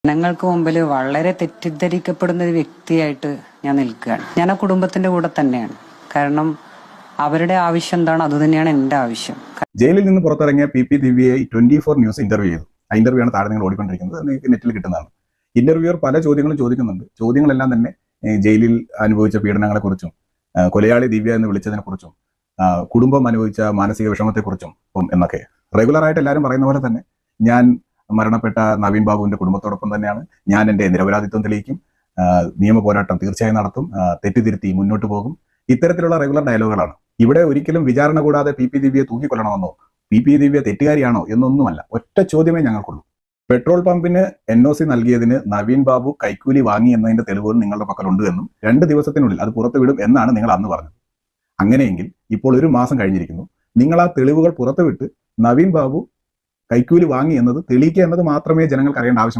ജനങ്ങൾക്ക് മുമ്പിൽ വളരെ തെറ്റിദ്ധരിക്കപ്പെടുന്ന ഒരു വ്യക്തിയായിട്ട് ഞാൻ നിൽക്കുകയാണ്. ഞാൻ ആ കുടുംബത്തിന്റെ കൂടെ തന്നെയാണ്. കാരണം അവരുടെ ആവശ്യം എന്താണ്, അതുതന്നെയാണ് എൻ്റെ ആവശ്യം. ജയിലിൽ നിന്ന് പുറത്തിറങ്ങിയ പി ദിവ്യയെ 24 ന്യൂസ് ഇന്റർവ്യൂ ചെയ്തു. ആ ഇന്റർവ്യൂ ആണ് താഴെ നിങ്ങൾ ഓടിക്കൊണ്ടിരിക്കുന്നത്. നിങ്ങൾക്ക് നെറ്റിൽ കിട്ടുന്നതാണ്. ഇന്റർവ്യൂവർ പല ചോദ്യങ്ങളും ചോദിക്കുന്നുണ്ട്. ചോദ്യങ്ങളെല്ലാം തന്നെ ജയിലിൽ അനുഭവിച്ച പീഡനങ്ങളെക്കുറിച്ചും കൊലയാളി ദിവ്യ എന്ന് വിളിച്ചതിനെ കുറിച്ചും കുടുംബം അനുഭവിച്ച മാനസിക വിഷമത്തെക്കുറിച്ചും എന്നൊക്കെ റെഗുലറായിട്ട് എല്ലാവരും പറയുന്ന പോലെ തന്നെ ഞാൻ മരണപ്പെട്ട നവീൻ ബാബുവിന്റെ കുടുംബത്തോടൊപ്പം തന്നെയാണ്. ഞാൻ എൻ്റെ നിരപരാധിത്വം തെളിയിക്കും, നിയമ പോരാട്ടം തീർച്ചയായും നടത്തും, തെറ്റിതിരുത്തി മുന്നോട്ട് പോകും. ഇത്തരത്തിലുള്ള റെഗുലർ ഡയലോഗുകളാണ്. ഇവിടെ ഒരിക്കലും വിചാരണ കൂടാതെ പി ദിവ്യയെ തൂക്കിക്കൊല്ലണമെന്നോ പി ദിവ്യ തെറ്റുകാരിയാണോ എന്നൊന്നുമല്ല. ഒറ്റ ചോദ്യമേ ഞങ്ങൾക്കുള്ളൂ. പെട്രോൾ പമ്പിന് NOC നൽകിയതിന് നവീൻ ബാബു കൈക്കൂലി വാങ്ങി എന്നതിന്റെ തെളിവുകൾ നിങ്ങളുടെ പക്കലുണ്ട് എന്നും 2 ദിവസത്തിനുള്ളിൽ അത് പുറത്തുവിടും എന്നാണ് നിങ്ങൾ അന്ന് പറഞ്ഞത്. അങ്ങനെയെങ്കിൽ ഇപ്പോൾ 1 മാസം കഴിഞ്ഞിരിക്കുന്നു. നിങ്ങൾ ആ തെളിവുകൾ പുറത്തുവിട്ട് നവീൻ ബാബു കൈക്കൂലി വാങ്ങി എന്നത് തെളിയിക്കുക എന്നത് മാത്രമേ ജനങ്ങൾക്ക് അറിയേണ്ട ആവശ്യമുള്ളൂ.